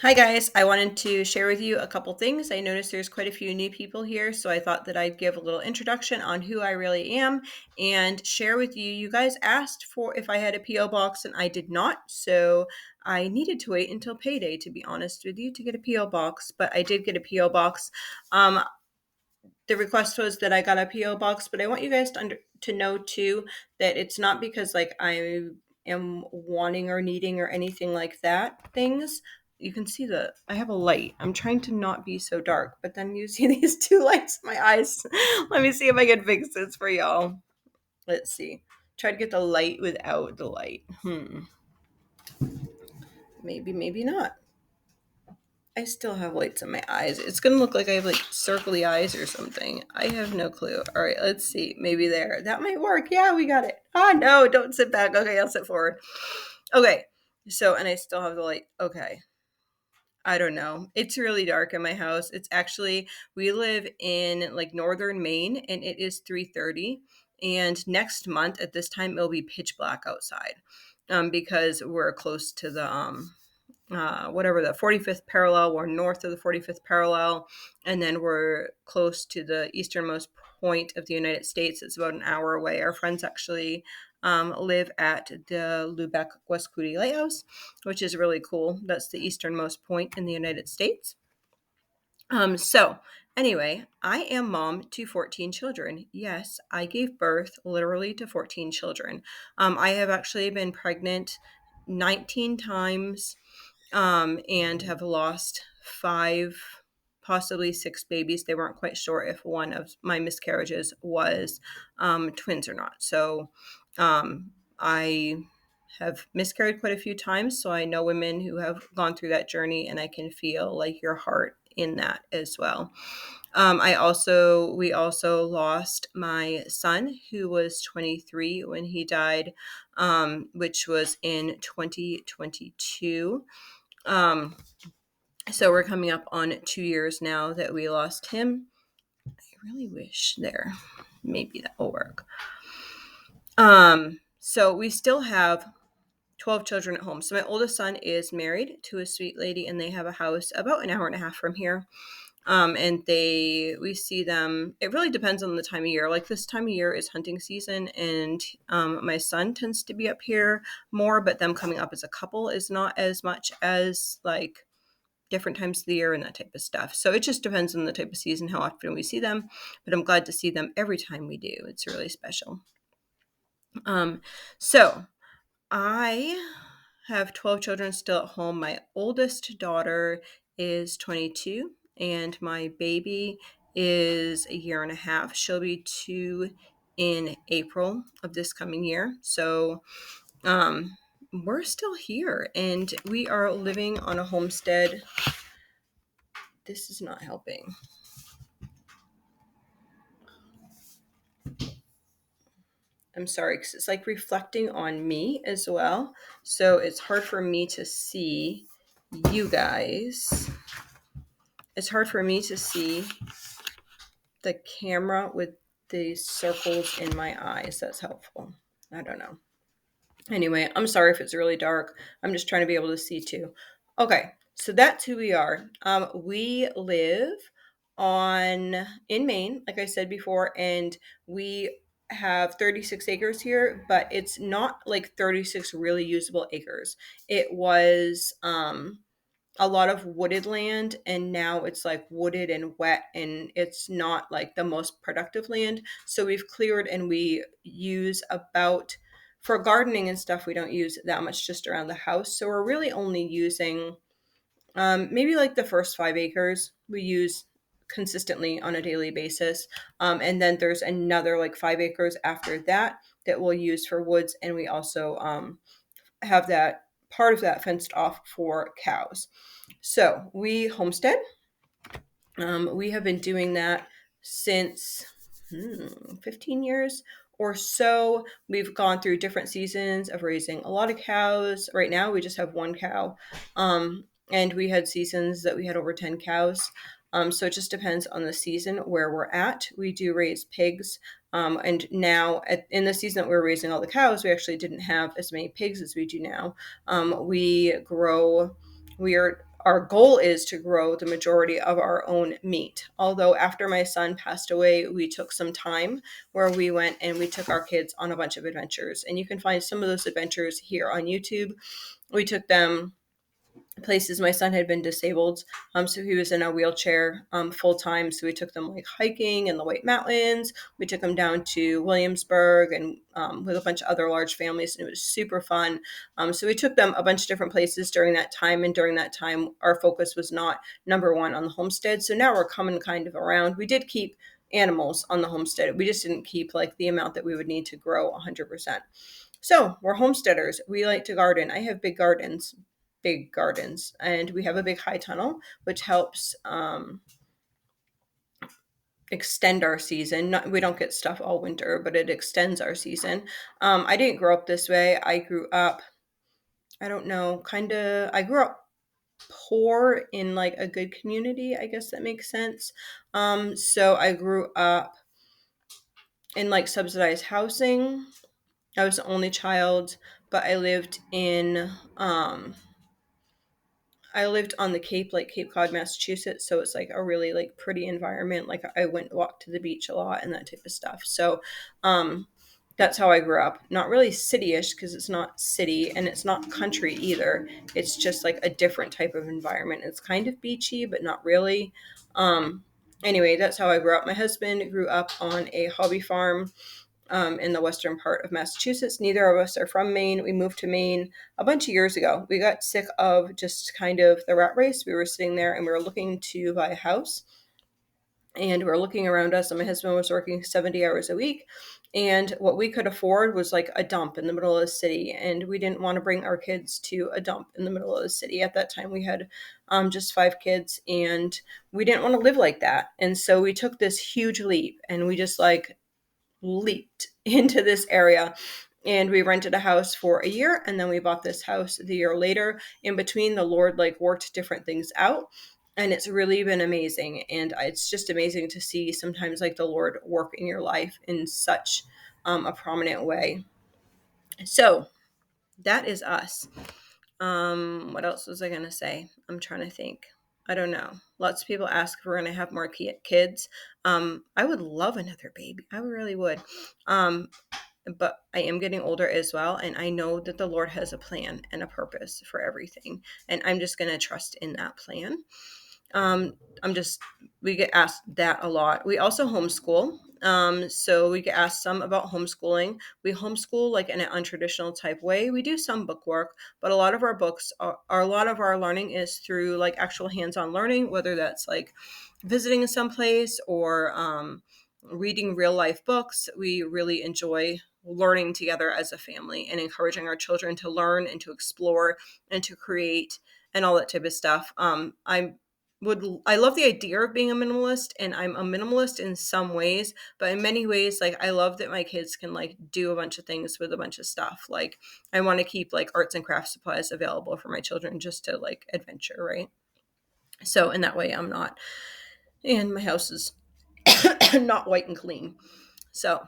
Hi guys, I wanted to share with you a couple things. I noticed there's quite a few new people here, so I thought that I'd give a little introduction on who I really am and share with you. You guys asked for if I had a PO box and I did not, so I needed to wait until payday to be honest with you to get a PO box, but I did get a PO box. Um the request was that I got a PO box, but I want you guys to know too that it's not because like I am wanting or needing or anything like that. Things you can see the I have a light. I'm trying to not be so dark, but then you see these two lights in my eyes. Let me see if I can fix this for y'all. Let's see. Try to get the light without the light. Maybe, maybe not. I still have lights in my eyes. It's gonna look like I have like circly eyes or something. I have no clue. All right, let's see. Maybe there. That might work. Yeah, we got it. Oh no, don't sit back. Okay, I'll sit forward. Okay. So, and I still have the light. Okay. I don't know. It's really dark in my house. It's actually we live in like northern Maine and it is 3:30 and next month at this time it'll be pitch black outside. Because we're close to the whatever the 45th parallel. We're north of the 45th parallel, and then we're close to the easternmost point of the United States. It's about an hour away. Our friends actually live at the Lubec Westcouty Lighthouse, which is really cool. That's the easternmost point in the United States. So anyway, I am mom to 14 children. Yes, I gave birth literally to 14 children. I have actually been pregnant 19 times and have lost five, possibly six babies. They weren't quite sure if one of my miscarriages was twins or not. So I have miscarried quite a few times. So I know women who have gone through that journey, and I can feel like your heart in that as well. We also lost my son who was 23 when he died, which was in 2022. Um, so we're coming up on 2 years now that we lost him. I really wish there, maybe that will work. So we still have 12 children at home. So my oldest son is married to a sweet lady and they have a house about an hour and a half from here. And we see them, it really depends on the time of year. Like this time of year is hunting season and my son tends to be up here more, but them coming up as a couple is not as much as like different times of the year and that type of stuff. So it just depends on the type of season, how often we see them. But I'm glad to see them every time we do. It's really special. Um, so I have 12 children still at home. My oldest daughter is 22, and my baby is a year and a half. She'll be 2 in April of this coming year. So um, we're still here, and we are living on a homestead. This is not helping. I'm sorry, because it's like reflecting on me as well. So it's hard for me to see you guys. It's hard for me to see the camera with the circles in my eyes. That's helpful. I don't know. Anyway, I'm sorry if it's really dark. I'm just trying to be able to see too. Okay, so that's who we are. We live on in Maine, like I said before, and we have 36 acres here, but it's not like 36 really usable acres. It was a lot of wooded land and now it's like wooded and wet and it's not like the most productive land, so we've cleared and we use about for gardening and stuff we don't use that much just around the house, so we're really only using maybe like the first 5 acres we use consistently on a daily basis, and then there's another like 5 acres after that that we'll use for woods, and we also have that part of that fenced off for cows. So we homestead. We have been doing that since 15 years or so. We've gone through different seasons of raising a lot of cows. Right now, we just have one cow. And we had seasons that we had over 10 cows. So it just depends on the season where we're at. We do raise pigs. And now, in the season that we were raising all the cows, we actually didn't have as many pigs as we do now. We grow, we are our goal is to grow the majority of our own meat. Although after my son passed away, we took some time where we went and we took our kids on a bunch of adventures. And you can find some of those adventures here on YouTube. We took them places. My son had been disabled, so he was in a wheelchair full time. So we took them like hiking in the White Mountains. We took them down to Williamsburg and with a bunch of other large families, and it was super fun. So we took them a bunch of different places during that time, and during that time, our focus was not number one on the homestead. So now we're coming kind of around. We did keep animals on the homestead. We just didn't keep like the amount that we would need to grow 100%. So we're homesteaders. We like to garden. I have big gardens, and we have a big high tunnel, which helps extend our season. We don't get stuff all winter, but it extends our season. I didn't grow up this way. I grew up, I don't know, I grew up poor in like a good community. I guess that makes sense. So I grew up in like subsidized housing. I was the only child, but I lived on the Cape, like Cape Cod, Massachusetts. So it's like a really like pretty environment. Like I went and walked to the beach a lot and that type of stuff. So um, that's how I grew up. Not really city-ish because it's not city and it's not country either. It's just like a different type of environment. It's kind of beachy, but not really. Um, anyway, that's how I grew up. My husband grew up on a hobby farm in the western part of Massachusetts. Neither of us are from Maine. We moved to Maine a bunch of years ago. We got sick of just kind of the rat race. We were sitting there and we were looking to buy a house. And we were looking around us, and my husband was working 70 hours a week. And what we could afford was like a dump in the middle of the city. And we didn't want to bring our kids to a dump in the middle of the city. At that time, we had just 5 kids, and we didn't want to live like that. And so we took this huge leap, and we just like leaped into this area, and we rented a house for a year, and then we bought this house the year later. In between, the Lord like worked different things out, and it's really been amazing. And it's just amazing to see sometimes like the Lord work in your life in such a prominent way. So that is us. What else was I gonna say? I'm trying to think. I don't know. Lots of people ask if we're gonna have more kids. I would love another baby. I really would. Um, but I am getting older as well, and I know that the Lord has a plan and a purpose for everything, and I'm just gonna trust in that plan. Um, we get asked that a lot. We also homeschool. So we get asked some about homeschooling. We homeschool like in an untraditional type way. We do some book work, but a lot of our a lot of our learning is through like actual hands-on learning, whether that's like visiting someplace or reading real life books. We really enjoy learning together as a family and encouraging our children to learn and to explore and to create and all that type of stuff. I love the idea of being a minimalist, and I'm a minimalist in some ways, but in many ways, like I love that my kids can like do a bunch of things with a bunch of stuff. Like I want to keep like arts and craft supplies available for my children just to like adventure, right? So in that way, I'm not, and my house is not white and clean. So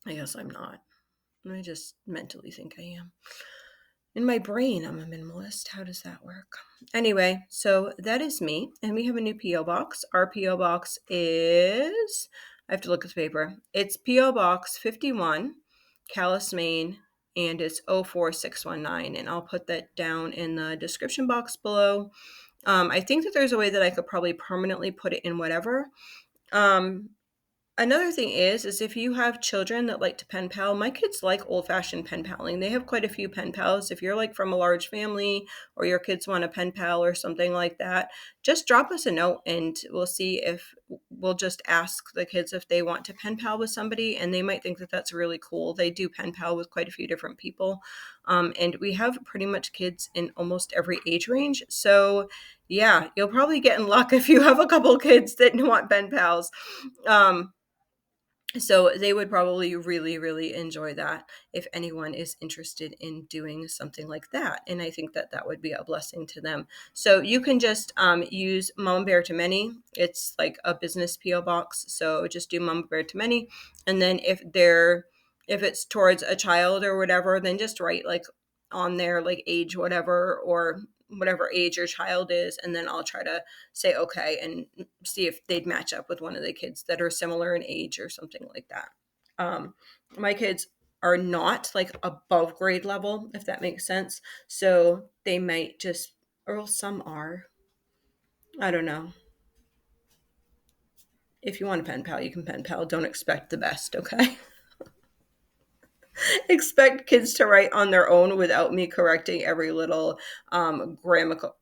I guess I'm not. I just mentally think I am. In my brain, I'm a minimalist. How does that work? Anyway, so that is me. And we have a new P.O. box. Our P.O. box is, I have to look at the paper. It's P.O. Box 51, Calais, Maine, and it's 04619. And I'll put that down in the description box below. I think that there's a way that I could probably permanently put it in whatever. Another thing is if you have children that like to pen pal, my kids like old-fashioned pen paling. They have quite a few pen pals. If you're like from a large family or your kids want a pen pal or something like that, just drop us a note and we'll see if we'll just ask the kids if they want to pen pal with somebody, and they might think that that's really cool. They do pen pal with quite a few different people. And we have pretty much kids in almost every age range. So yeah, you'll probably get in luck if you have a couple kids that want pen pals. So they would probably really, really enjoy that if anyone is interested in doing something like that. And I think that that would be a blessing to them. So you can just use Mama Bear to Many. It's like a business P.O. box. So just do Mama Bear to Many. And then if it's towards a child or whatever, then just write like on there, like age, whatever, or whatever age your child is, and then I'll try to say okay and see if they'd match up with one of the kids that are similar in age or something like that. My kids are not like above grade level, if that makes sense. So they might just, or some are. I don't know. If you want to pen pal, you can pen pal. Don't expect the best, okay? Expect kids to write on their own without me correcting every little grammatical,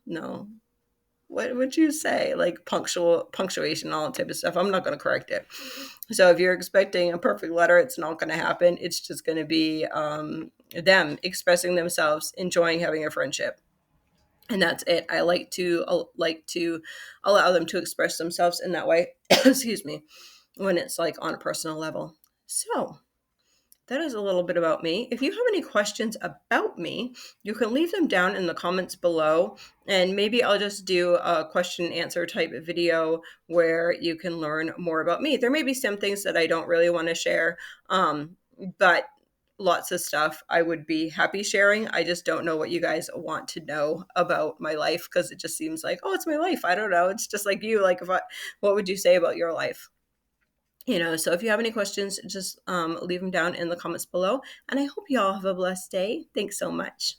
no, what would you say, like punctuation, all that type of stuff. I'm not going to correct it. So if you're expecting a perfect letter, it's not going to happen. It's just going to be them expressing themselves, enjoying having a friendship, and that's it. I like to allow them to express themselves in that way. Excuse me, when it's like on a personal level. So that is a little bit about me. If you have any questions about me, you can leave them down in the comments below, and maybe I'll just do a question and answer type video where you can learn more about me. There may be some things that I don't really want to share, but lots of stuff I would be happy sharing. I just don't know what you guys want to know about my life, because it just seems like, oh, it's my life. I don't know. It's just like you. Like, what would you say about your life? So if you have any questions, just leave them down in the comments below. And I hope you all have a blessed day. Thanks so much.